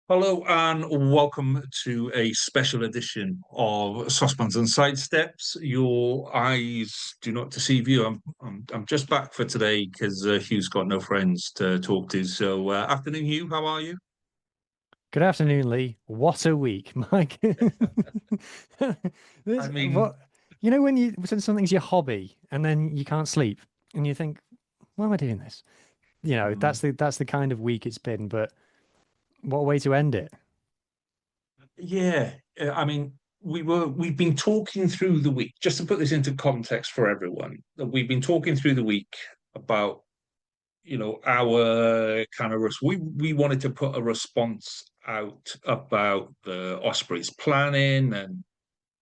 Hello and welcome to a special edition of Sosbans and Sidesteps. Your eyes do not deceive you. I'm just back for today because Hugh's got no friends to talk to. So, afternoon, Hugh. How are you? Good afternoon, Lee. What a week, Mike. I This mean, what when something's your hobby and then you can't sleep and you think, why am I doing this? mm, That's the kind of week it's been, but what a way to end it. yeah. I mean, we've been talking through the week. Just to put this into context for everyone, that we've been talking through the week about our kind of we wanted to put a response out about the Ospreys planning and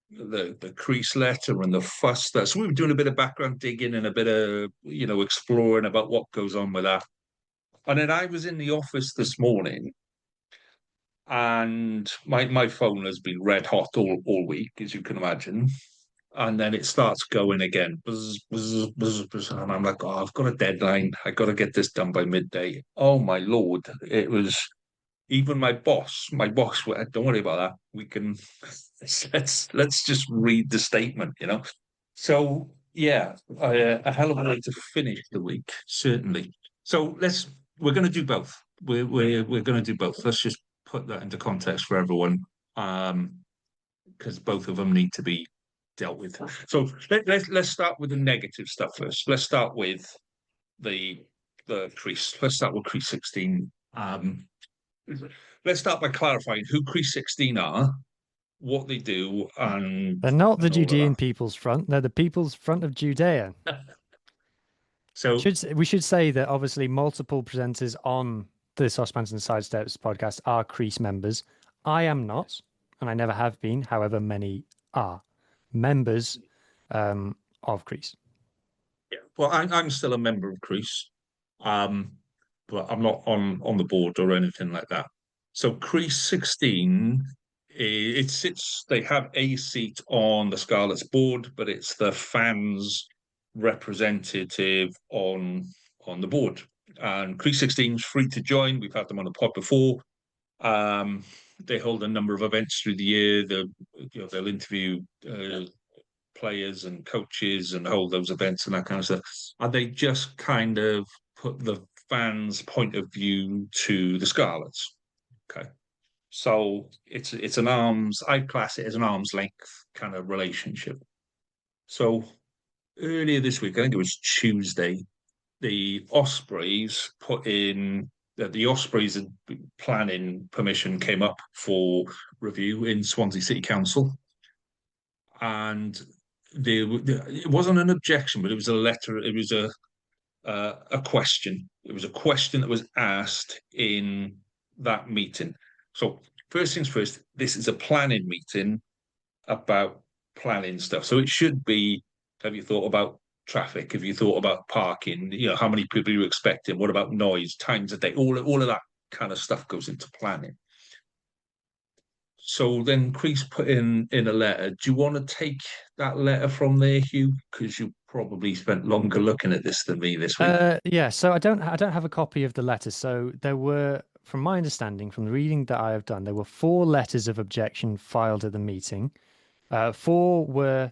the crease letter and the fuss that. So we were doing a bit of background digging and a bit of exploring about what goes on with that. And then I was in the office this morning, and my phone has been red hot all week, as you can imagine. And then it starts going again. Buzz, buzz, buzz, buzz. And I'm like, oh, I've got a deadline. I got to get this done by midday. Oh my Lord. It was even my boss went, don't worry about that. We can let's just read the statement. So yeah, a hell of a way to finish the week, certainly. So we're gonna do both. We're gonna do both. Let's just put that into context for everyone. Because both of them need to be dealt with. So let's start with the negative stuff first. Let's start with the the crease. Let's start with crease 16. Let's start by clarifying who crease 16 are, what they do, and They're not the and all of Judean People's Front, they're the People's Front of Judea. that. So We should say that obviously multiple presenters on the Saucepans and Sidesteps podcast are Crease members. I am not, and I never have been. However, many are members of Crease. yeah, well, I'm still a member of Crease, um, but I'm not on the board or anything like that. So Crease 16, it sits. They have a seat on the Scarlets board, but it's the fans representative on the board. And Crease 16 is free to join. We've had them on the pod before. Um, they hold a number of events through the year. They'll interview players and coaches and hold those events and that kind of stuff. And they just kind of put the fans' point of view to the Scarlets. Okay. So it's an arms, I class it as an arm's length kind of relationship. So earlier this week, I think it was Tuesday, the Ospreys put in that the Ospreys planning permission came up for review in Swansea City Council, and it wasn't an objection, but it was a letter. It was a question. It was a question that was asked in that meeting. So first things first, this is a planning meeting about planning stuff. So it should be, have you thought about traffic? Have you thought about parking? How many people are you expecting? What about noise, times of day? All of that kind of stuff goes into planning. So then Chris put in a letter. Do you want to take that letter from there, Hugh? Because you probably spent longer looking at this than me this week. Yeah, so I don't have a copy of the letter. So there were, from my understanding, from the reading that I have done, there were four letters of objection filed at the meeting. Four were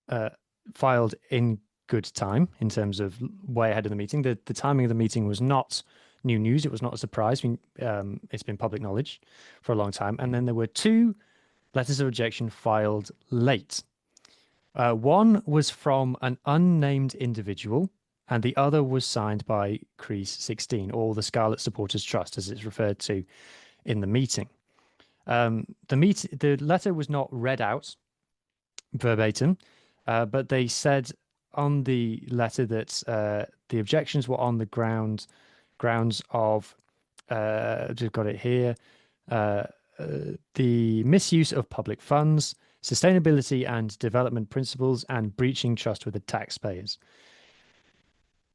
uh, filed in good time in terms of way ahead of the meeting. The timing of the meeting was not new news. It was not a surprise. It's been public knowledge for a long time. And then there were two letters of objection filed late. One was from an unnamed individual, and the other was signed by Crease 16, or the Scarlet Supporters Trust, as it's referred to in the meeting. The letter was not read out verbatim, but they said on the letter that the objections were on the grounds of I've just got it here, uh, the misuse of public funds, sustainability and development principles, and breaching trust with the taxpayers.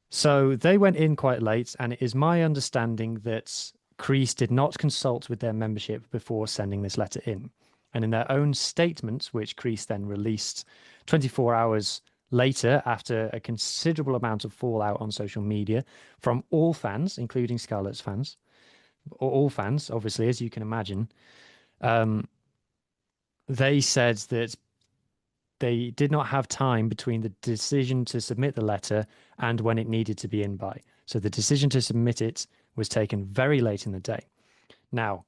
So they went in quite late, and it is my understanding that Crease did not consult with their membership before sending this letter in. And in their own statement, which Crease then released 24 hours later, after a considerable amount of fallout on social media from all fans, including Scarlets fans, all fans, obviously, as you can imagine, um, they said that they did not have time between the decision to submit the letter and when it needed to be in by. So the decision to submit it was taken very late in the day. Now,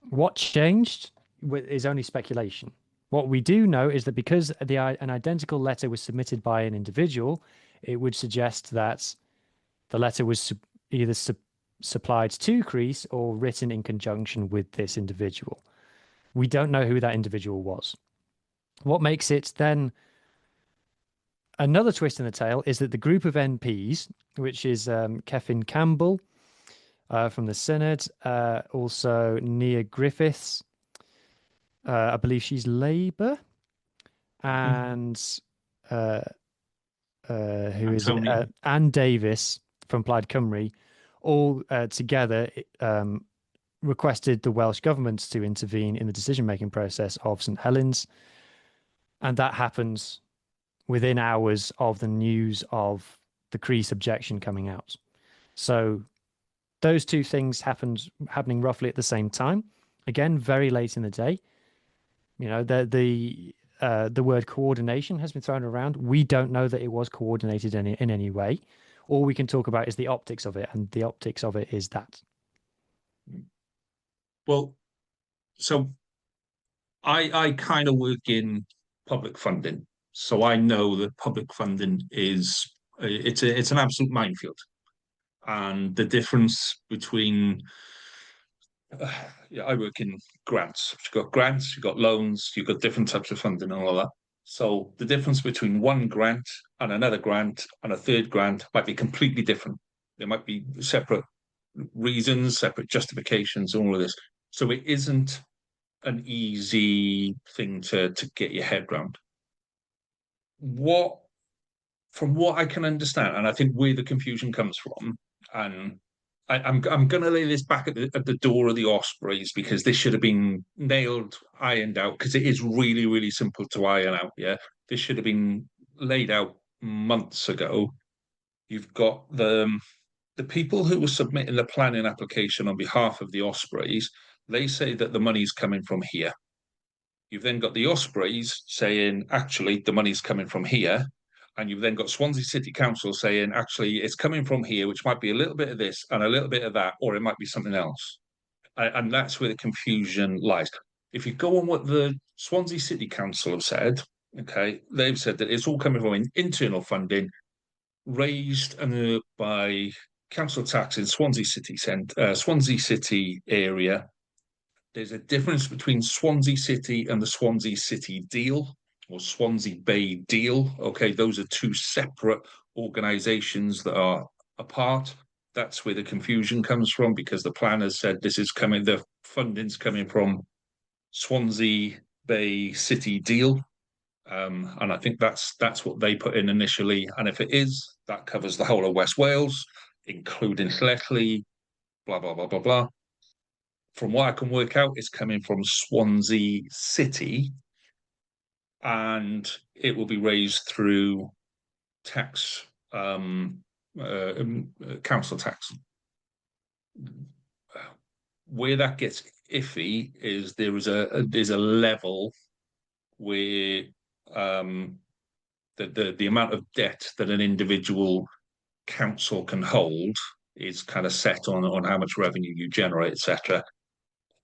what changed is only speculation. What we do know is that because an identical letter was submitted by an individual, it would suggest that the letter was either supplied to Crease or written in conjunction with this individual. We don't know who that individual was. What makes it then another twist in the tale is that the group of NPs, which is Kevin Campbell from the Synod, also Nia Griffiths, I believe she's Labour, and who is it? Anne Davis from Plaid Cymru, all together requested the Welsh government to intervene in the decision-making process of St Helens, and that happens within hours of the news of the Crease objection coming out. So those two things happening roughly at the same time. Again, very late in the day. You know, the word coordination has been thrown around. We don't know that it was coordinated in any way. All we can talk about is the optics of it, and the optics of it is that. Well, so I kind of work in public funding, so I know that public funding is it's an absolute minefield, and the difference between yeah, I work in grants. You've got grants, you've got loans, you've got different types of funding and all that. So the difference between one grant and another grant and a third grant might be completely different. There might be separate reasons, separate justifications, all of this. So it isn't an easy thing to get your head around. What, from what I can understand, and I think where the confusion comes from, and I'm going to lay this back at the door of the Ospreys because this should have been nailed, ironed out because it is really, really simple to iron out. Yeah, this should have been laid out months ago. You've got the people who were submitting the planning application on behalf of the Ospreys. They say that the money's coming from here. You've then got the Ospreys saying, actually, the money's coming from here. And you've then got Swansea City Council saying, actually, it's coming from here, which might be a little bit of this and a little bit of that, or it might be something else. And that's where the confusion lies. If you go on what the Swansea City Council have said, okay, they've said that it's all coming from internal funding raised by council tax in Swansea City area. There's a difference between Swansea City and the Swansea City deal or Swansea Bay deal. Okay, those are two separate organisations that are apart. That's where the confusion comes from because the planners said this is coming, the funding's coming from Swansea Bay City deal. And I think that's what they put in initially. And if it is, that covers the whole of West Wales, including Llechley, blah, blah, blah, blah, blah. From what I can work out, it's coming from Swansea City, and it will be raised through tax, council tax. Where that gets iffy is there's a level where the amount of debt that an individual council can hold is kind of set on how much revenue you generate, etc.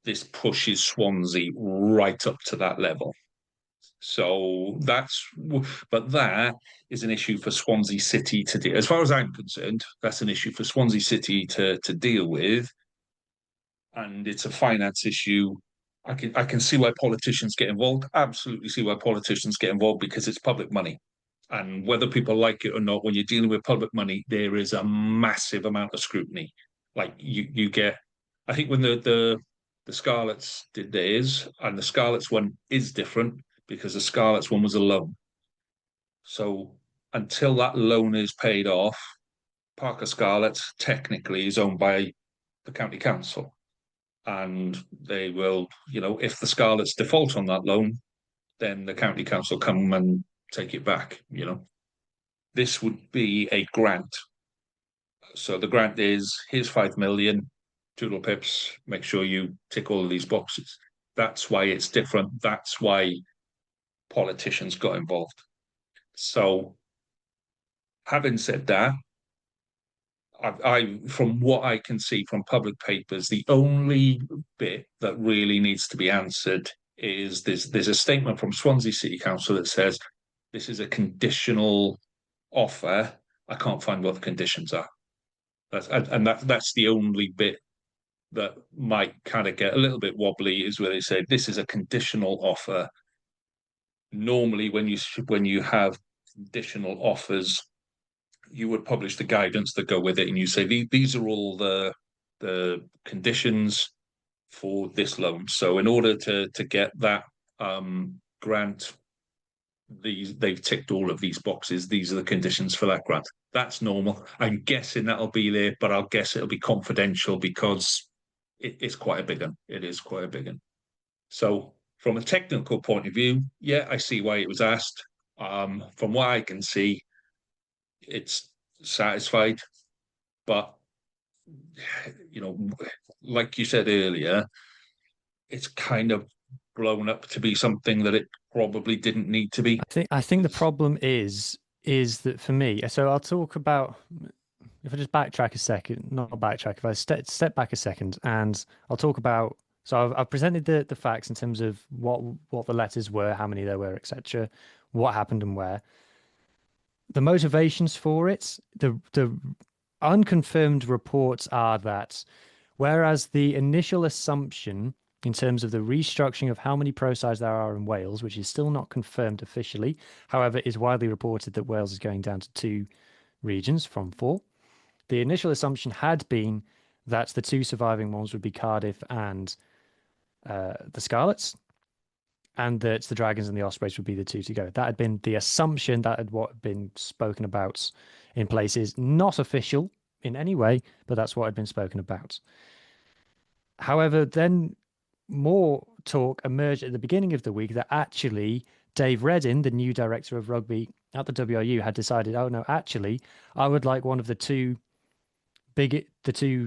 This pushes Swansea right up to that level. So that is an issue for Swansea City to deal. As far as I'm concerned, that's an issue for Swansea City to deal with, and it's a finance issue. I can see why politicians get involved. Absolutely see why politicians get involved because it's public money, and whether people like it or not, when you're dealing with public money, there is a massive amount of scrutiny. Like you get, I think when the Scarlets did theirs, and the Scarlets one is different because the Scarlets one was a loan. So until that loan is paid off, Parker Scarlets technically is owned by the county council. And they will, if the Scarlets default on that loan, then the county council come and take it back. This would be a grant. So the grant is, here's 5 million, Doodle pips, make sure you tick all of these boxes. That's why it's different. That's why politicians got involved. So, having said that, from what I can see from public papers, the only bit that really needs to be answered is there's a statement from Swansea City Council that says this is a conditional offer. I can't find what the conditions are. That's the only bit that might kind of get a little bit wobbly, is where they say this is a conditional offer. Normally, when you have conditional offers, you would publish the guidance that go with it, and you say these are all the conditions for this loan. So in order to get that grant, they've ticked all of these boxes. These are the conditions for that grant. That's normal. I'm guessing that'll be there, but I'll guess it'll be confidential because it's quite a big one. It is quite a big one. So from a technical point of view, yeah, I see why it was asked. From what I can see, it's satisfied, but like you said earlier, it's kind of blown up to be something that it probably didn't need to be. I think the problem is that for me, so I'll talk about, if I just backtrack a second, not backtrack, if I step back a second, and I'll talk about, so I've presented the facts in terms of what the letters were, how many there were, etc., what happened and where. The motivations for it, the unconfirmed reports are that whereas the initial assumption in terms of the restructuring of how many pro sides there are in Wales, which is still not confirmed officially, however, is widely reported that Wales is going down to 2 regions from 4. The initial assumption had been that the 2 surviving ones would be Cardiff and the Scarlets, and that the Dragons and the Ospreys would be the 2 to go. That had been the assumption, that had what had been spoken about in places, not official in any way, but that's what had been spoken about. However, then more talk emerged at the beginning of the week that actually Dave Reddin, the new director of rugby at the WRU, had decided, oh no, actually, I would like one of the two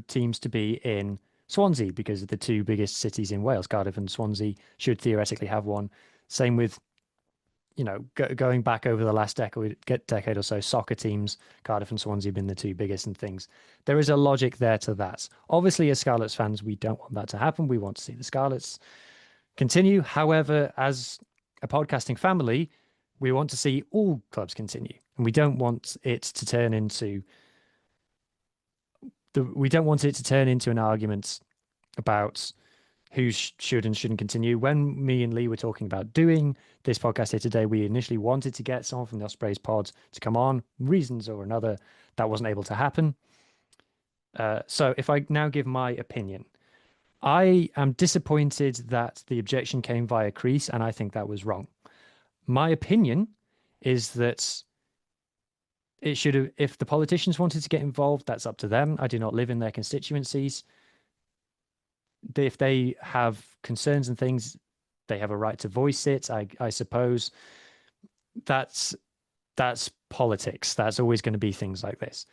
teams to be in Swansea, because the 2 biggest cities in Wales, Cardiff and Swansea, should theoretically have one. Same with, going back over the last decade or so, soccer teams, Cardiff and Swansea have been the 2 biggest and things. There is a logic there to that. Obviously, as Scarlets fans, we don't want that to happen. We want to see the Scarlets continue. However, as a podcasting family, we want to see all clubs continue, and we don't want it to turn into an argument about who should and shouldn't continue. When me and Lee were talking about doing this podcast here today, we initially wanted to get someone from the Ospreys pod to come on. Reasons or another, that wasn't able to happen. So if I now give my opinion, I am disappointed that the objection came via Crease, and I think that was wrong. My opinion is that it should have, if the politicians wanted to get involved, that's up to them. I do not live in their constituencies. If they have concerns and things, they have a right to voice it. I suppose that's politics. That's always going to be things like this.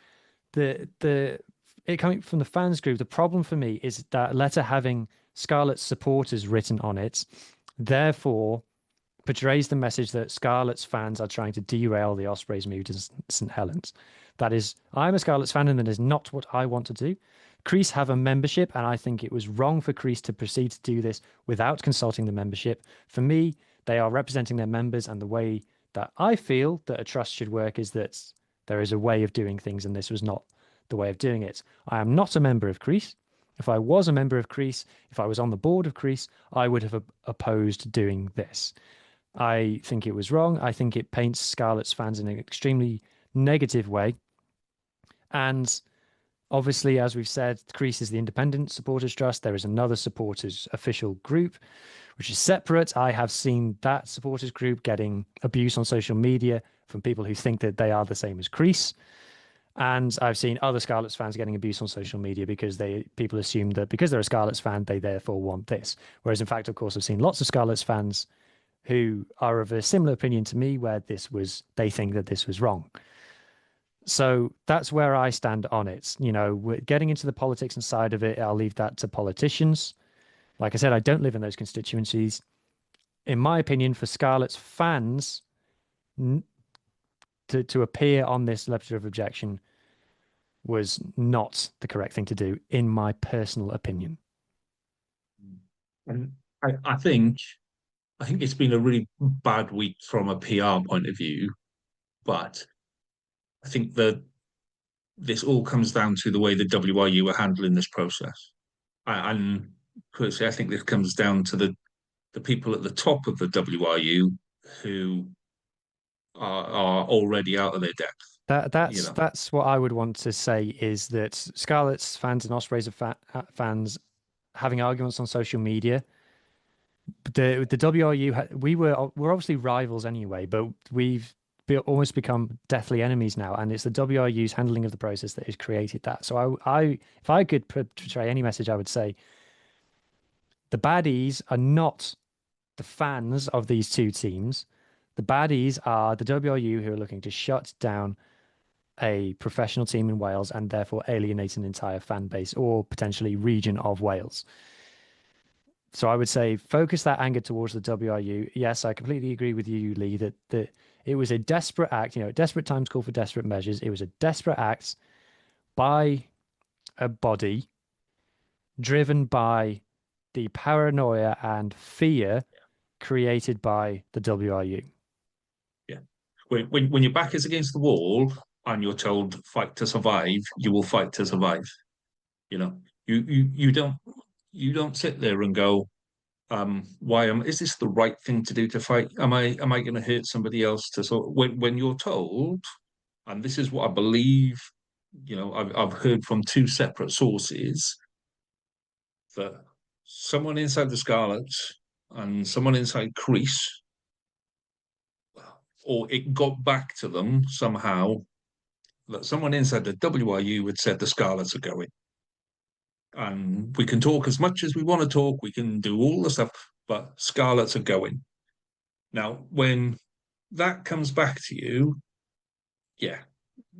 It coming from the fans group, the problem for me is that letter having Scarlet supporters written on it, therefore portrays the message that Scarlets fans are trying to derail the Ospreys move to St Helens. That is, I'm a Scarlets fan, and that is not what I want to do. Crease have a membership, and I think it was wrong for Crease to proceed to do this without consulting the membership. For me, they are representing their members, and the way that I feel that a trust should work is that there is a way of doing things, and this was not the way of doing it. I am not a member of Crease. If I was a member of Crease, if I was on the board of Crease, I would have opposed doing this. I think it was wrong. I think it paints Scarlets fans in an extremely negative way. And obviously, as we've said, Crease is the Independent Supporters Trust. There is another supporters official group, which is separate. I have seen that supporters group getting abuse on social media from people who think that they are the same as Crease. And I've seen other Scarlets fans getting abuse on social media because people assume that because they're a Scarlets fan, they therefore want this. Whereas in fact, of course, I've seen lots of Scarlets fans who are of a similar opinion to me, where they think that this was wrong. So that's where I stand on it. You know, getting into the politics and side of it, I'll leave that to politicians. Like I said, I don't live in those constituencies. In my opinion, for Scarlets fans to appear on this letter of objection was not the correct thing to do, in my personal opinion. And I think it's been a really bad week from a PR point of view, but I think that this all comes down to the way the WRU are handling this process. And personally, I think this comes down to the people at the top of the WRU who are already out of their depth. You know, That's what I would want to say is that Scarlets fans and Ospreys fans having arguments on social media. The WRU we're obviously rivals anyway, but almost become deathly enemies now, and it's the WRU's handling of the process that has created that. So I if I could portray any message, I would say the baddies are not the fans of these two teams. The baddies are the WRU who are looking to shut down a professional team in Wales and therefore alienate an entire fan base or potentially region of Wales. So I would say focus that anger towards the WRU. Yes, I completely agree with you, Lee, that it was a desperate act. You know, desperate times call for desperate measures. It was a desperate act by a body driven by the paranoia and fear created by the WRU. yeah. When your back is against the wall and you're told fight to survive, you will fight to survive. You know, you don't sit there and go, is this the right thing to do to fight? Am I going to hurt somebody else to sort when you're told, and this is what I believe, I've heard from two separate sources that someone inside the Scarlets and someone inside Crease, or it got back to them somehow that someone inside the WRU had said the Scarlets are going. And we can talk as much as we want to talk, we can do all the stuff, but Scarlets are going. Now, when that comes back to you, yeah,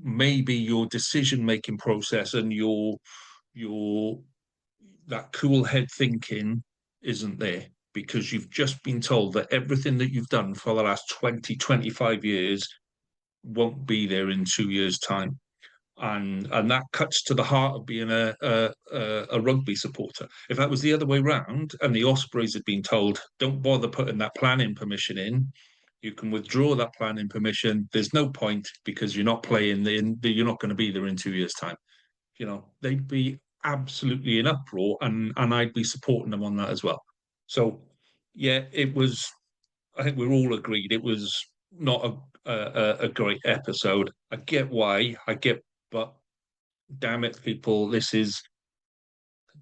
maybe your decision making process and your that cool head thinking isn't there because you've just been told that everything that you've done for the last 20, 25 years won't be there in 2 years' time. And that cuts to the heart of being a rugby supporter. If that was the other way round, and the Ospreys had been told, "Don't bother putting that planning permission in. You can withdraw that planning permission. There's no point because you're not playing. You're not going to be there in 2 years' time." They'd be absolutely in uproar, and I'd be supporting them on that as well. So, yeah, it was. I think we're all agreed it was not a great episode. I get why. But damn it, people, this is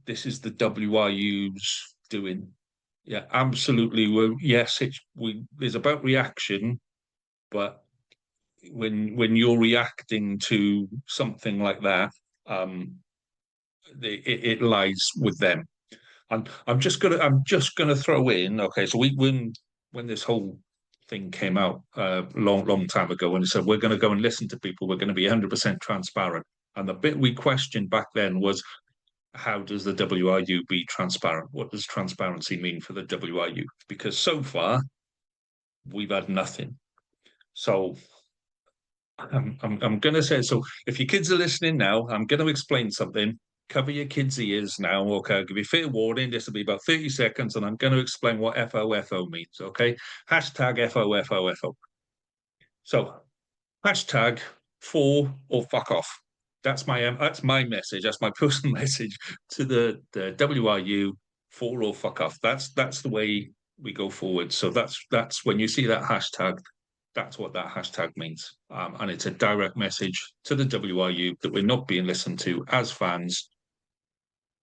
the WRU's doing. Yeah, absolutely. Yes, there's about reaction, but when you're reacting to something like that, it lies with them. And I'm just gonna throw in. Okay, so when this whole thing came out long time ago, and it said we're going to go and listen to people, we're going to be 100% transparent. And the bit we questioned back then was, how does the WRU be transparent? What does transparency mean for the WRU? Because so far we've had nothing. So I'm going to say, so if your kids are listening now, I'm going to explain something. Cover your kids' ears now. Okay, I'll give you fair warning. This will be about 30 seconds, and I'm going to explain what FOFO means. Okay, hashtag FOFOFO. So hashtag for or fuck off. That's my message. That's my personal message to the WRU, for or fuck off. That's the way we go forward. So that's when you see that hashtag, that's what that hashtag means. And it's a direct message to the WRU that we're not being listened to as fans,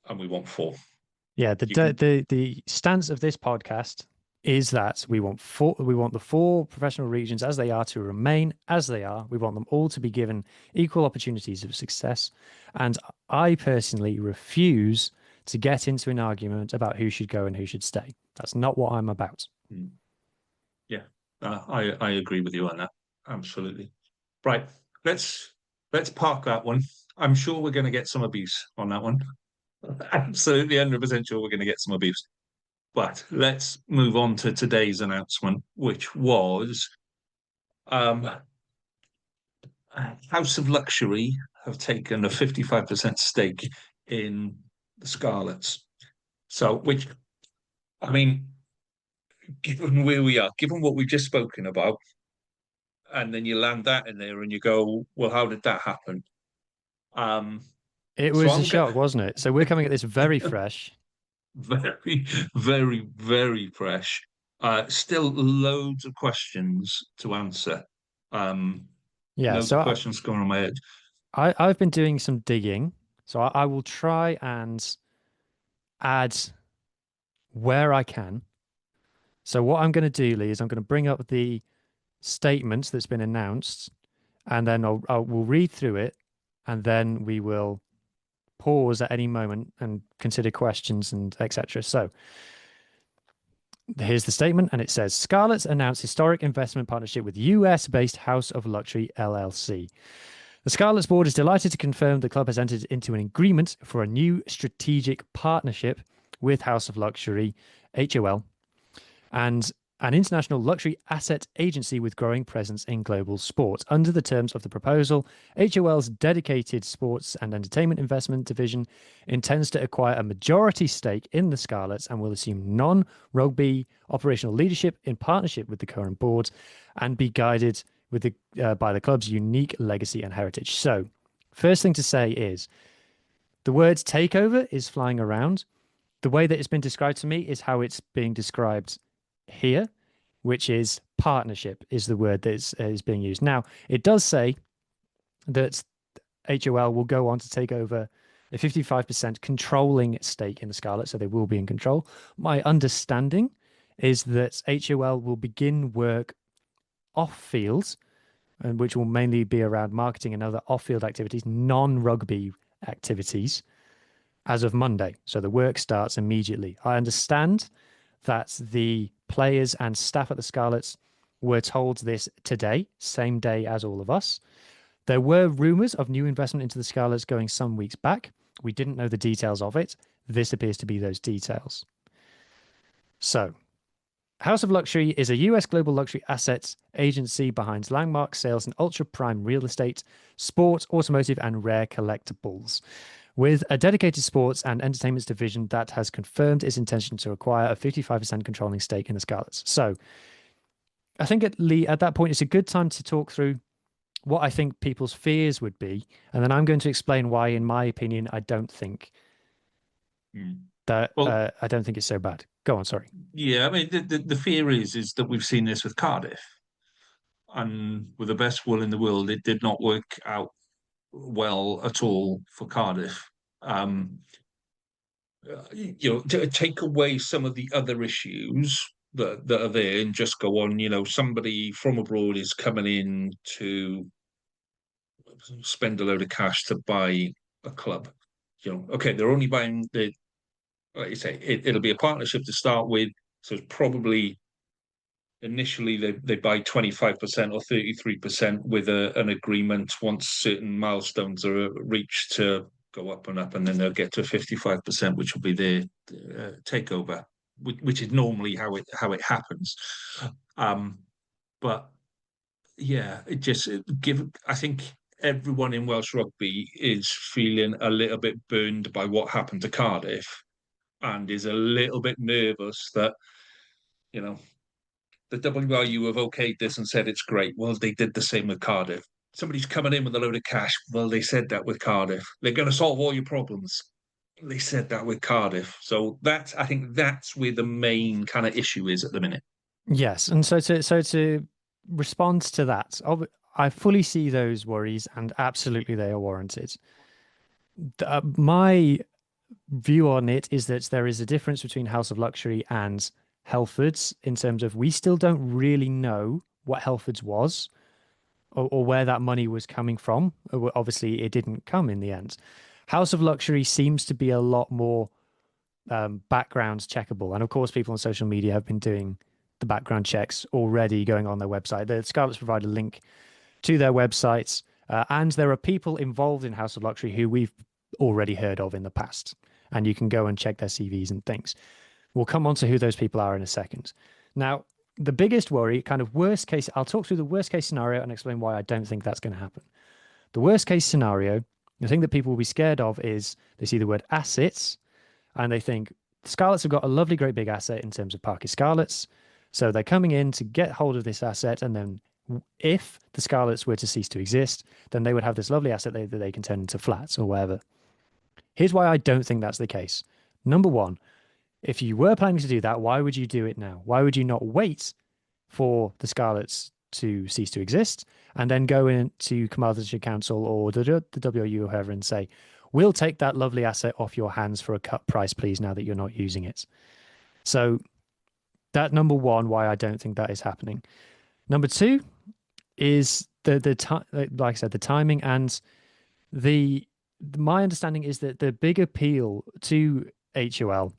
and we want for. Yeah, the stance of this podcast is that we want the four professional regions as they are to remain as they are. We want them all to be given equal opportunities of success. And I personally refuse to get into an argument about who should go and who should stay. That's not what I'm about. Yeah, I agree with you on that. Absolutely. Right. Let's let's park that one. I'm sure we're going to get some abuse on that one. Absolutely 100% sure we're going to get some abuse. But let's move on to today's announcement, which was um, House of Luxury have taken a 55% stake in the Scarlets. So, which, I mean, given where we are, given what we've just spoken about, and then you land that in there and you go, well, how did that happen? Um, It so was a I'm going shock, wasn't it? So we're coming at this very fresh. very, very, very fresh. Still loads of questions to answer. Um, Yeah. loads of So questions going on my head. I've been doing some digging. So I will try and add where I can. So what I'm going to do, Lee, is I'm going to bring up the statement that's been announced, and then we'll read through it, and then we will pause at any moment and consider questions and etc. So here's the statement, and it says Scarlett's announced historic investment partnership with US-based House of Luxury LLC. The Scarlets board is delighted to confirm the club has entered into an agreement for a new strategic partnership with House of Luxury, HOL, and an international luxury asset agency with growing presence in global sport. Under the terms of the proposal, HOL's dedicated sports and entertainment investment division intends to acquire a majority stake in the Scarlets and will assume non-rugby operational leadership in partnership with the current board and be guided with by the club's unique legacy and heritage. So, first thing to say is the word takeover is flying around. The way that it's been described to me is how it's being described here, which is partnership is the word that is being used. Now, it does say that HOL will go on to take over a 55% controlling stake in the Scarlet, so they will be in control. My understanding is that HOL will begin work off field, and which will mainly be around marketing and other off-field activities, non-rugby activities, as of Monday. So the work starts immediately. I understand that the players and staff at the Scarlets were told this today, same day as all of us. There were rumours of new investment into the Scarlets going some weeks back. We didn't know the details of it. This appears to be those details. So, House of Luxury is a US global luxury assets agency behind landmark sales and ultra prime real estate, sports, automotive, and rare collectibles, with a dedicated sports and entertainment division that has confirmed its intention to acquire a 55% controlling stake in the Scarlets. So I think at that point, it's a good time to talk through what I think people's fears would be. And then I'm going to explain why, in my opinion, I don't think that Well, I don't think it's so bad. Go on, sorry. yeah, I mean, the fear is that we've seen this with Cardiff, and with the best will in the world, it did not work out well at all for Cardiff. Um, to take away some of the other issues that are there and just go on, somebody from abroad is coming in to spend a load of cash to buy a club. Okay, they're only buying like you say, it'll be a partnership to start with. So it's probably initially they buy 25% or 33% with an agreement once certain milestones are reached to go up and up, and then they'll get to 55%, which will be their takeover, which is normally how it happens. Um, but yeah, I think everyone in Welsh rugby is feeling a little bit burned by what happened to Cardiff and is a little bit nervous that you know the WRU have okayed this and said it's great. Well, they did the same with Cardiff. Somebody's coming in with a load of cash. Well, they said that with Cardiff. They're going to solve all your problems. They said that with Cardiff. So I think that's where the main kind of issue is at the minute. Yes, and so to respond to that, I fully see those worries, and absolutely they are warranted. My view on it is that there is a difference between House of Luxury and Helford's in terms of we still don't really know what Helford's was or where that money was coming from. Obviously, it didn't come in the end. House of Luxury seems to be a lot more backgrounds checkable. And of course, people on social media have been doing the background checks already going on their website. The Scarlets provide a link to their website And there are people involved in House of Luxury who we've already heard of in the past. And you can go and check their CVs and things. We'll come on to who those people are in a second. Now, the biggest worry, kind of worst case, I'll talk through the worst case scenario and explain why I don't think that's going to happen. The worst case scenario, the thing that people will be scared of is they see the word assets and they think Scarlets have got a lovely, great big asset in terms of Parky Scarlets. So they're coming in to get hold of this asset. And then if the Scarlets were to cease to exist, then they would have this lovely asset that they can turn into flats or whatever. Here's why I don't think that's the case. Number one, if you were planning to do that, why would you do it now? Why would you not wait for the Scarlets to cease to exist and then go into Commodity Council or the WU or whoever and say, we'll take that lovely asset off your hands for a cut price, please, now that you're not using it. So that number one, why I don't think that is happening. Number two is like I said, the timing and my understanding is that the big appeal to HOL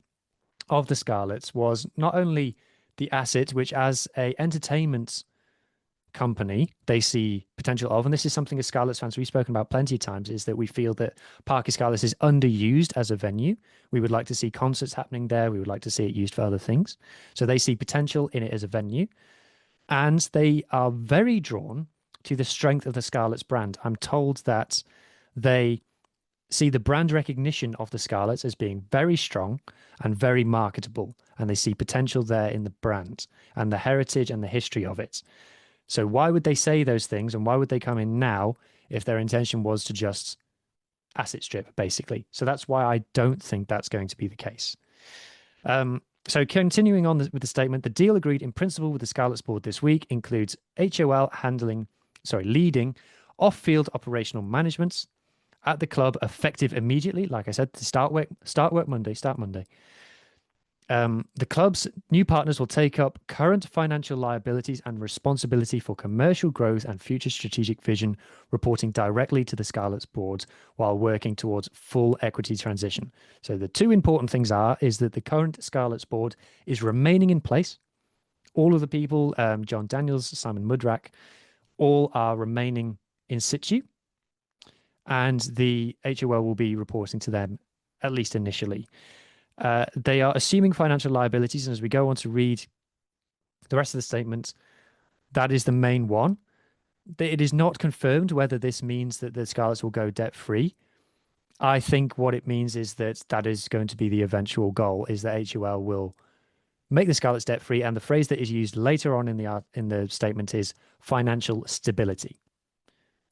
of the Scarlets was not only the asset, which as a entertainment company they see potential of, and this is something as Scarlets fans we've spoken about plenty of times, is that we feel that Parky Scarlets is underused as a venue. We would like to see concerts happening there. We would like to see it used for other things. So they see potential in it as a venue, and they are very drawn to the strength of the Scarlets brand. I'm told that they see the brand recognition of the Scarlets as being very strong and very marketable, and they see potential there in the brand and the heritage and the history of it. So why would they say those things, and why would they come in now if their intention was to just asset strip, basically? So that's why I don't think that's going to be the case. So continuing on with the statement, the deal agreed in principle with the Scarlets board this week includes HOL leading off-field operational management at the club effective immediately. Like I said, to start work Monday. The club's new partners will take up current financial liabilities and responsibility for commercial growth and future strategic vision, reporting directly to the Scarlets board while working towards full equity transition. So the two important things is that the current Scarlets board is remaining in place. All of the people, John Daniels, Simon Mudrack, all are remaining in situ. And the HOL will be reporting to them, at least initially. They are assuming financial liabilities, and as we go on to read the rest of the statement, that is the main one. It is not confirmed whether this means that the Scarlets will go debt-free. I think what it means is that is going to be the eventual goal, is that HOL will make the Scarlets debt-free, and the phrase that is used later on in the statement is financial stability,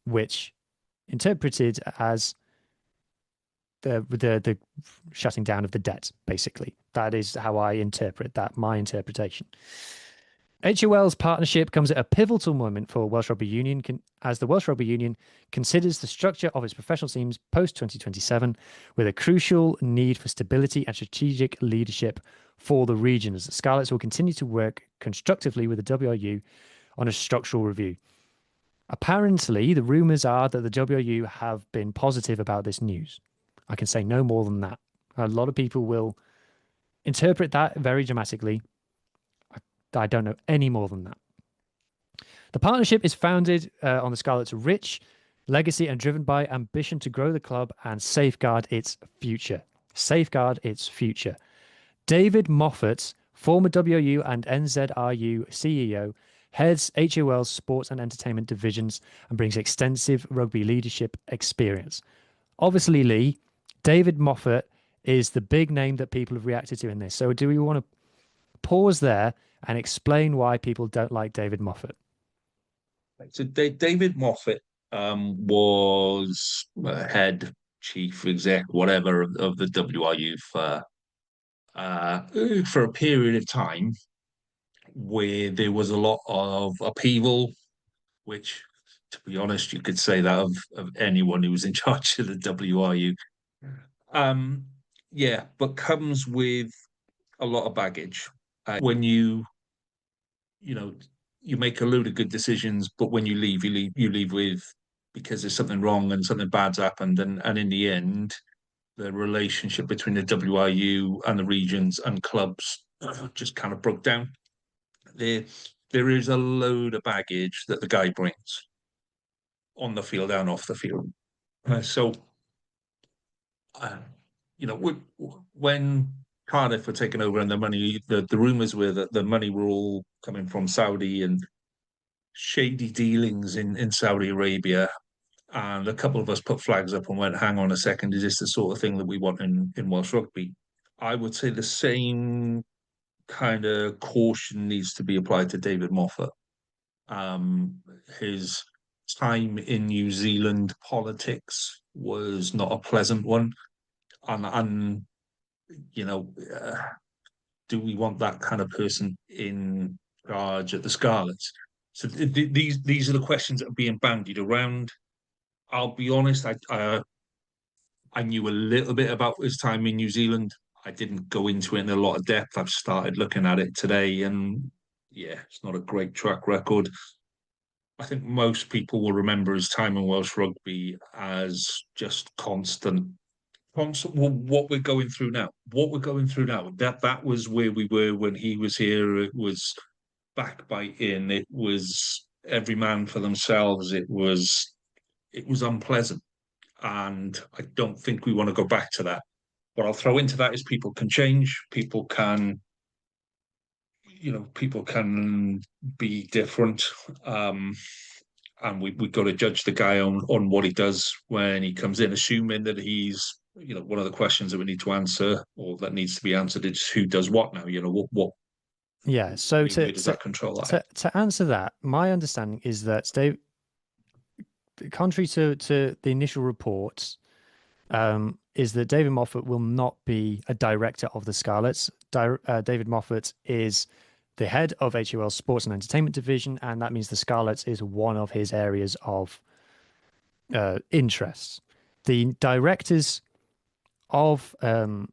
which interpreted as the shutting down of the debt, basically. That is how I interpret that, my interpretation. HOL's partnership comes at a pivotal moment for Welsh Rugby Union, as the Welsh Rugby Union considers the structure of its professional teams post-2027 with a crucial need for stability and strategic leadership for the region, as the Scarlets will continue to work constructively with the WRU on a structural review. Apparently, the rumours are that the WRU have been positive about this news. I can say no more than that. A lot of people will interpret that very dramatically. I don't know any more than that. The partnership is founded on the Scarlets' rich legacy and driven by ambition to grow the club and safeguard its future. Safeguard its future. David Moffat, former WRU and NZRU CEO, heads HOL's sports and entertainment divisions and brings extensive rugby leadership experience. Obviously, Lee, David Moffat is the big name that people have reacted to in this. So do we want to pause there and explain why people don't like David Moffat? So David Moffat was head, chief exec, whatever of the WRU for a period of time where there was a lot of upheaval, which, to be honest, you could say that of anyone who was in charge of the WRU. Yeah, but comes with a lot of baggage. When you know, you make a load of good decisions, but when you leave with because there's something wrong and something bad's happened, and in the end, the relationship between the WRU and the regions and clubs just kind of broke down. There is a load of baggage that the guy brings. on the field and off the field. So, uh, when Cardiff were taken over and the money, the rumors were that the money were all coming from Saudi and shady dealings in Saudi Arabia. And a couple of us put flags up and went, hang on a second, is this the sort of thing that we want in Welsh rugby? I would say the same kind of caution needs to be applied to David Moffat. His time in New Zealand politics was not a pleasant one. And you know, do we want that kind of person in charge at the Scarlets? So these are the questions that are being bandied around. I'll be honest, I knew a little bit about his time in New Zealand. I didn't go into it in a lot of depth. I've started looking at it today, and yeah, it's not a great track record. I think most people will remember his time in Welsh rugby as just constant. Well, what we're going through now, that was where we were when he was here. It was backbiting. It was every man for themselves. It was unpleasant, and I don't think we want to go back to that. What I'll throw into that is people can change. People can be different. And we've got to judge the guy on what he does when he comes in, assuming that he's, one of the questions that we need to answer or that needs to be answered is who does what now. Yeah. So where does that control lie? To answer that, my understanding is that contrary to the initial reports, is that David Moffat will not be a director of the Scarlets. David Moffat is the head of HUL's Sports and Entertainment Division, and that means the Scarlets is one of his areas of interest. The directors of the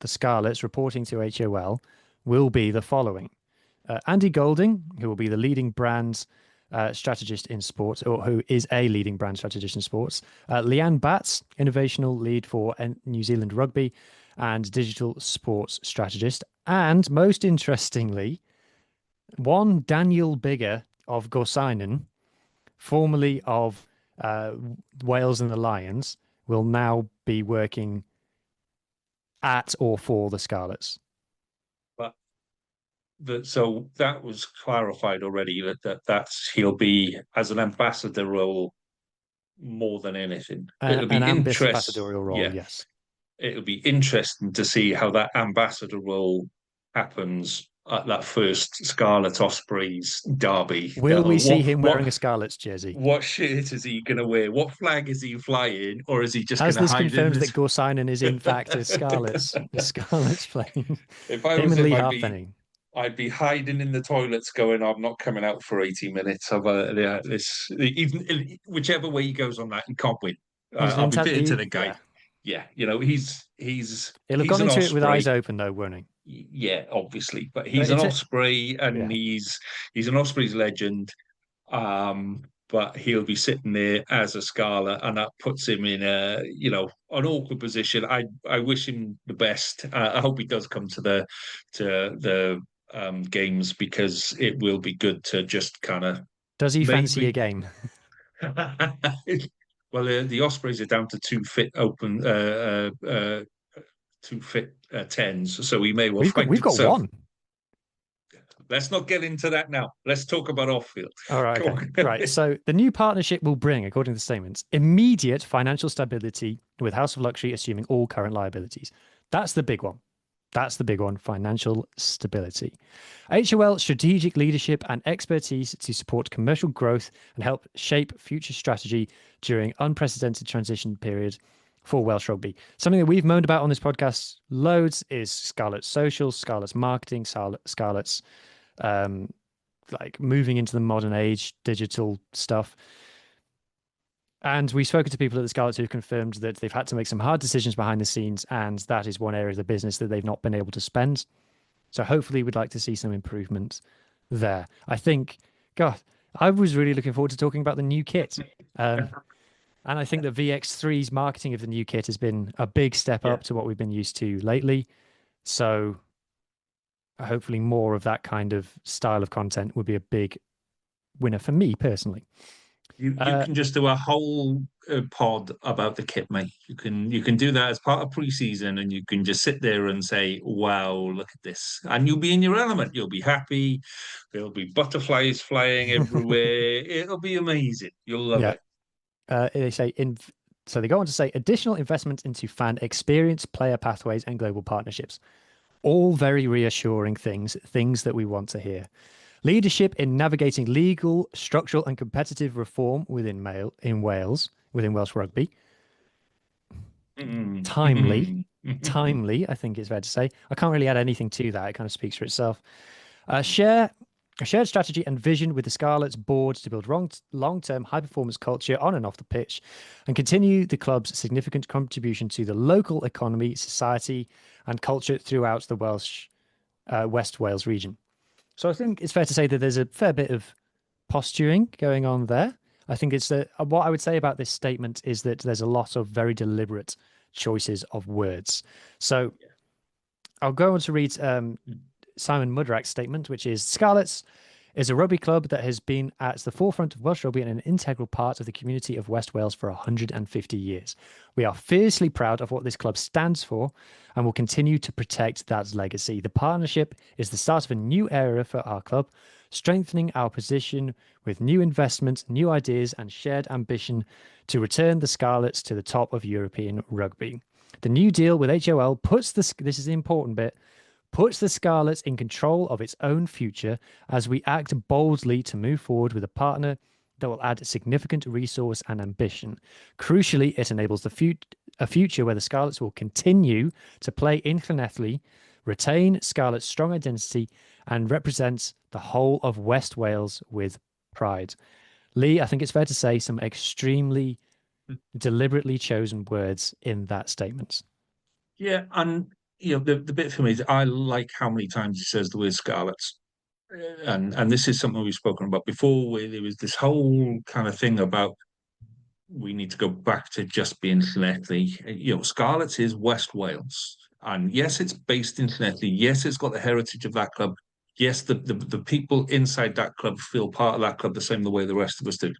Scarlets reporting to HOL will be the following. Andy Golding, who will be the leading brand strategist in sports, or who is a leading brand strategist in sports. Leanne Batts, innovational lead for New Zealand Rugby and digital sports strategist. And most interestingly, one Daniel Bigger of Gorsainen, formerly of Wales and the Lions, will now be working at or for the Scarlets. So that was clarified already that's he'll be as an ambassador role more than anything. It'll be ambassadorial role, yeah. Yes. It'll be interesting to see how that ambassador role happens at that first Scarlet Ospreys derby. Will we see him wearing a Scarlets jersey? What shirt is he going to wear? What flag is he flying? Or is he just going to hide? Has this confirmed that Gorsainen is in fact a Scarlets playing? If I was and Lee Halfpenny, I'd be hiding in the toilets, going, "I'm not coming out for 80 minutes." Even whichever way he goes on that, he can't win. I'll be fitting to the guy. Yeah, he'll have gone into it with eyes open, though, won't he? Yeah, obviously, but he's an Osprey, and he's an Ospreys legend. But he'll be sitting there as a Scarlet, and that puts him in an awkward position. I wish him the best. I hope he does come to the games, because it will be good to just kind of. Does he fancy a game? Well, the Ospreys are down to two fit tens, so we may well. We've got one. Let's not get into that now. Let's talk about off-field. All right, okay. Right. So the new partnership will bring, according to the statements, immediate financial stability, with House of Luxury assuming all current liabilities. That's the big one. Financial stability. HOL strategic leadership and expertise to support commercial growth and help shape future strategy during unprecedented transition period for Welsh Rugby. Something that we've moaned about on this podcast loads is Scarlets social, Scarlets marketing, Scarlets like moving into the modern age, digital stuff. And we've spoken to people at the Scarlets who've confirmed that they've had to make some hard decisions behind the scenes, and that is one area of the business that they've not been able to spend. So hopefully we'd like to see some improvement there. I think, God, I was really looking forward to talking about the new kit. And I think that VX3's marketing of the new kit has been a big step up to what we've been used to lately. So hopefully more of that kind of style of content would be a big winner for me personally. You Uh, can just do a whole pod about the kit, mate. You can do that as part of pre-season, and you can just sit there and say, "Wow, look at this!" And you'll be in your element. You'll be happy. There'll be butterflies flying everywhere. It'll be amazing. You'll love yeah. it. They say so they go on to say additional investment into fan experience, player pathways, and global partnerships. All very reassuring things that we want to hear. Leadership in navigating legal, structural, and competitive reform in Wales, within Welsh rugby. Mm, Timely, mm, mm. timely, I think it's fair to say. I can't really add anything to that. It kind of speaks for itself. Share a shared strategy and vision with the Scarlets board to build long-term high-performance culture on and off the pitch, and continue the club's significant contribution to the local economy, society, and culture throughout the West Wales region. So I think it's fair to say that there's a fair bit of posturing going on there. I think it's that what I would say about this statement is that there's a lot of very deliberate choices of words. So I'll go on to read Simon Mudrak's statement, which is Scarlets is a rugby club that has been at the forefront of Welsh rugby and an integral part of the community of West Wales for 150 years. We are fiercely proud of what this club stands for and will continue to protect that legacy. The partnership is the start of a new era for our club, strengthening our position with new investment, new ideas, and shared ambition to return the Scarlets to the top of European rugby. The new deal with HOL puts this is the important bit, puts the Scarlets in control of its own future as we act boldly to move forward with a partner that will add significant resource and ambition. Crucially, it enables a future where the Scarlets will continue to play in Llanelli, retain Scarlet's strong identity, and represent the whole of West Wales with pride. Lee, I think it's fair to say some extremely deliberately chosen words in that statement. Yeah, and the bit for me is I like how many times he says the word Scarlets. And this is something we've spoken about before, where there was this whole kind of thing about we need to go back to just being Llanelli. Scarlets is West Wales. And yes, it's based in Llanelli. Yes, it's got the heritage of that club. Yes, the people inside that club feel part of that club the same the way the rest of us do.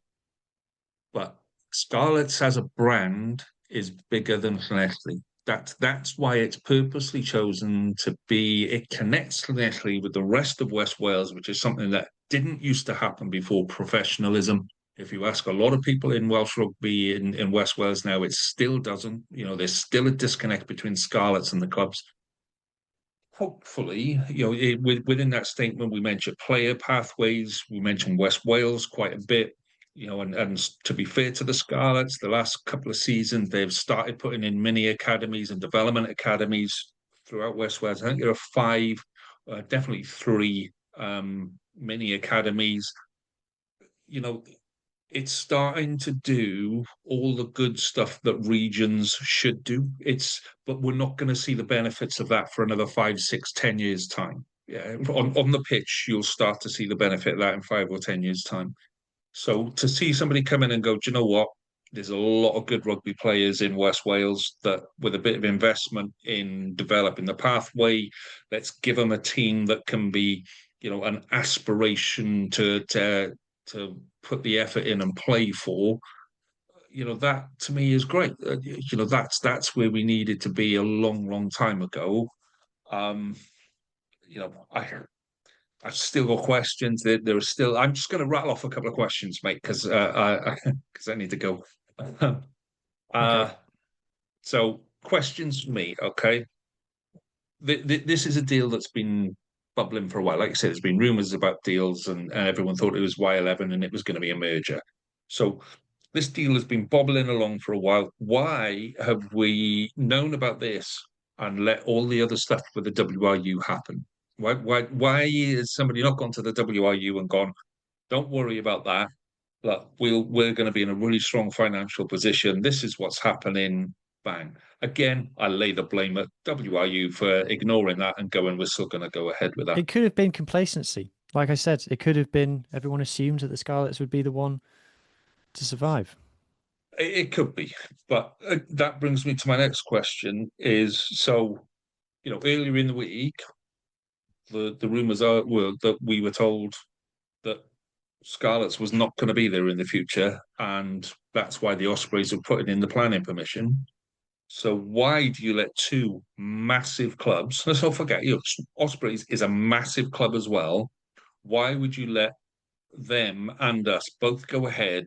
But Scarlets as a brand is bigger than Llanelli. That's why it's purposely chosen to be. It connects Llanelli with the rest of West Wales, which is something that didn't used to happen before professionalism. If you ask a lot of people in Welsh rugby in West Wales now, it still doesn't. There's still a disconnect between Scarlets and the clubs. Hopefully, within that statement, we mentioned player pathways. We mentioned West Wales quite a bit. And to be fair to the Scarlets, the last couple of seasons they've started putting in mini academies and development academies throughout West Wales. I think there are five, definitely three mini academies. You know, it's starting to do all the good stuff that regions should do. But we're not going to see the benefits of that for another 5, 6, 10 years time. Yeah, on the pitch, you'll start to see the benefit of that in 5 or 10 years time. So to see somebody come in and go, do you know what? There's a lot of good rugby players in West Wales that, with a bit of investment in developing the pathway, let's give them a team that can be, an aspiration to put the effort in and play for. That to me is great. That's where we needed to be a long, long time ago. Um, you know, I I've still got questions. There are still. I'm just going to rattle off a couple of questions, mate, because I need to go. Okay. uh, so questions for me. Okay, this is a deal that's been bubbling for a while. Like I said, there's been rumors about deals, and everyone thought it was Y11 and it was going to be a merger. So this deal has been bobbling along for a while. Why have we known about this and let all the other stuff with the WRU happen? Why is somebody not gone to the WRU and gone, don't worry about that. Look, we're going to be in a really strong financial position. This is what's happening. Bang. Again, I lay the blame at WRU for ignoring that and going, we're still going to go ahead with that. It could have been complacency. Like I said, it could have been everyone assumed that the Scarlets would be the one to survive. It could be, but that brings me to my next question: is so earlier in the week, the rumors were that we were told that Scarlets was not going to be there in the future, and that's why the Ospreys are putting in the planning permission. So why do you let two massive clubs? Let's not forget, Ospreys is a massive club as well. Why would you let them and us both go ahead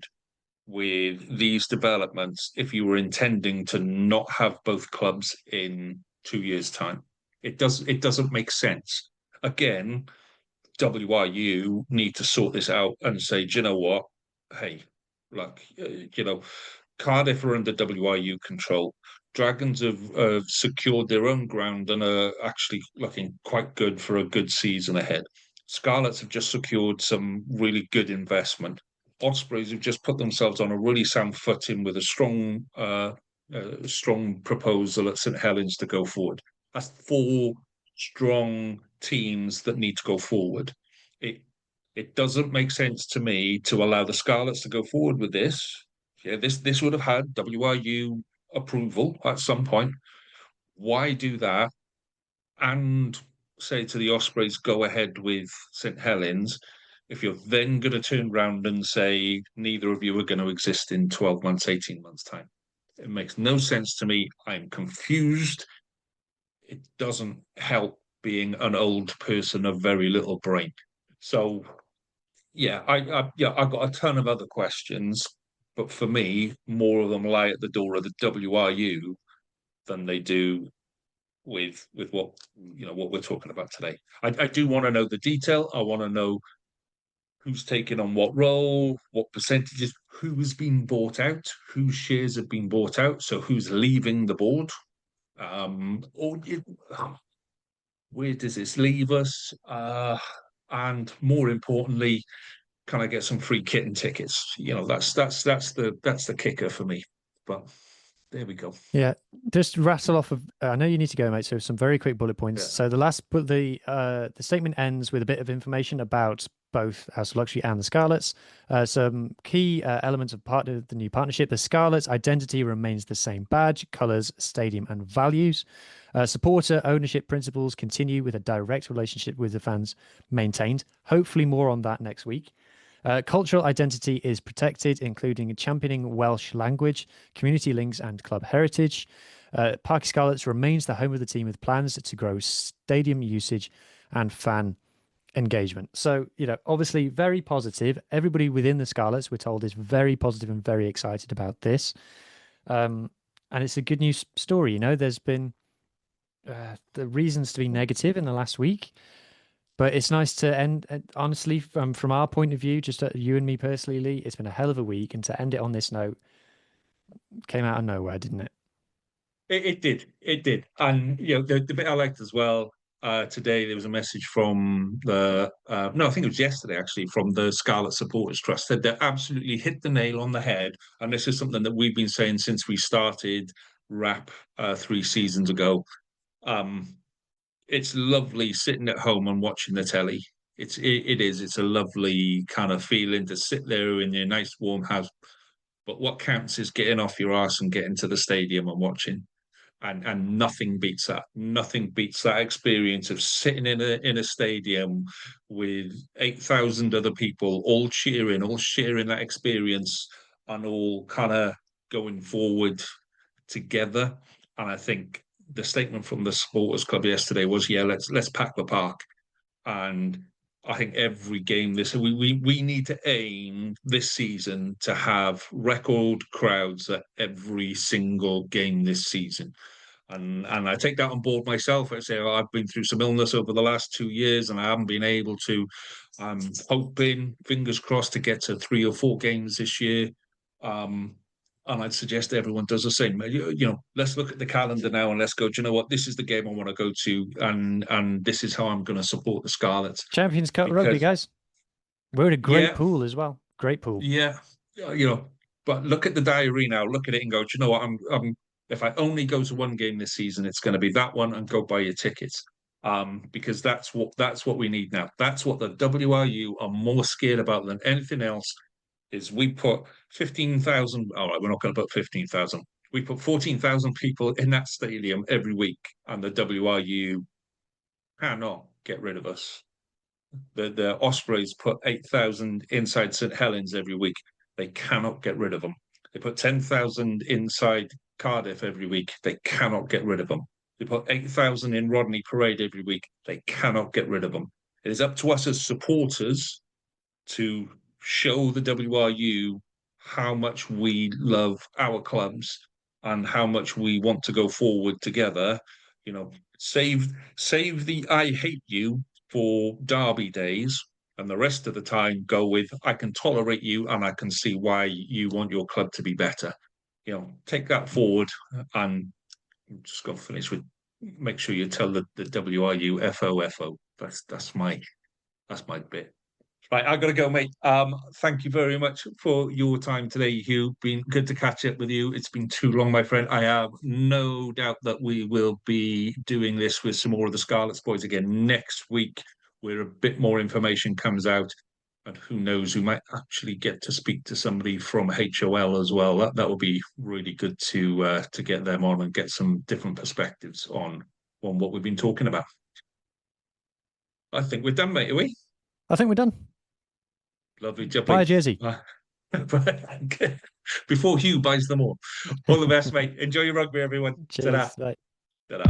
with these developments if you were intending to not have both clubs in 2 years' time? It doesn't make sense. Again, WRU need to sort this out and say, do you know what? Hey, like, Cardiff are under WRU control. Dragons have secured their own ground and are actually looking quite good for a good season ahead. Scarlets have just secured some really good investment. Ospreys have just put themselves on a really sound footing with a strong proposal at St Helens to go forward. That's four strong teams that need to go forward. It it doesn't make sense to me to allow the Scarlets to go forward with this. Yeah, this would have had WRU approval at some point. Why do that and say to the Ospreys, go ahead with St Helens, if you're then going to turn around and say neither of you are going to exist in 12 months, 18 months' time? It makes no sense to me. I'm confused. It doesn't help being an old person of very little brain. So yeah, I've got a ton of other questions, but for me, more of them lie at the door of the WRU than they do with what we're talking about today. I do want to know the detail. I want to know who's taking on what role, what percentages, who's been bought out, whose shares have been bought out, so who's leaving the board. Or where does this leave us? And more importantly, can I get some free kitten tickets? That's the kicker for me. But there we go. Yeah, just rattle off of. I know you need to go, mate. So some very quick bullet points. Yeah. So the statement ends with a bit of information about both House of Luxury and the Scarlets. Some key elements of part of the new partnership. The Scarlets' identity remains the same: badge, colours, stadium, and values. Supporter ownership principles continue with a direct relationship with the fans maintained. Hopefully, more on that next week. Cultural identity is protected, including championing Welsh language, community links, and club heritage. Parky Scarlets remains the home of the team with plans to grow stadium usage and fan engagement. So, obviously very positive. Everybody within the Scarlets, we're told, is very positive and very excited about this. And it's a good news story. There's been the reasons to be negative in the last week. But it's nice to end, honestly, from our point of view, just you and me personally, Lee, it's been a hell of a week. And to end it on this note came out of nowhere, didn't it? It did. It did. And the bit I liked as well, today there was a message from the no, I think it was yesterday actually, from the Scarlet Supporters Trust, that they absolutely hit the nail on the head. And this is something that we've been saying since we started RAP 3 seasons ago. It's lovely sitting at home and watching the telly. It's a lovely kind of feeling to sit there in your nice warm house. But what counts is getting off your arse and getting to the stadium and watching. And nothing beats that. Nothing beats that experience of sitting in a stadium with 8,000 other people, all cheering, all sharing that experience, and all kind of going forward together. And I think the statement from the supporters club yesterday was, yeah, let's pack the park. And I think every game we need to aim this season to have record crowds at every single game this season. And I take that on board myself. I say, I've been through some illness over the last 2 years and I haven't been able to. I'm hoping, fingers crossed, to get to 3 or 4 games this year. And I'd suggest everyone does the same. Let's look at the calendar now and let's go, do you know what? This is the game I want to go to, and this is how I'm going to support the Scarlets. Champions Cup rugby, Because, guys. We're in a great yeah, pool as well. Great pool. yeah, but look at the diary now. Look at it and go, do you know what? If I only go to one game this season, it's going to be that one, and go buy your tickets. Because that's what we need now. That's what the WRU are more scared about than anything else. Is we put 15,000. All right, we're not going to put 15,000. We put 14,000 people in that stadium every week, and the WRU cannot get rid of us. The Ospreys put 8,000 inside St Helens every week. They cannot get rid of them. They put 10,000 inside Cardiff every week. They cannot get rid of them. They put 8,000 in Rodney Parade every week. They cannot get rid of them. It is up to us as supporters to show the WRU how much we love our clubs and how much we want to go forward together. You know, save the I hate you for derby days, and the rest of the time go with I can tolerate you and I can see why you want your club to be better. You know, take that forward, and I'm just going to finish with make sure you tell the WRU FOFO. That's my bit. Right, I gotta go, mate. Thank you very much for your time today, Huw. Been good to catch up with you. It's been too long, my friend. I have no doubt that we will be doing this with some more of the Scarlets boys again next week, where a bit more information comes out, and who knows, we might actually get to speak to somebody from HOL as well. That would be really good to get them on and get some different perspectives on what we've been talking about. I think we're done, mate. Are we? I think we're done. Lovely, jubbly. Buy a jersey. Before Huw buys them all. All the best, mate. Enjoy your rugby, everyone. Cheers. Ta-da. Bye. Ta-da.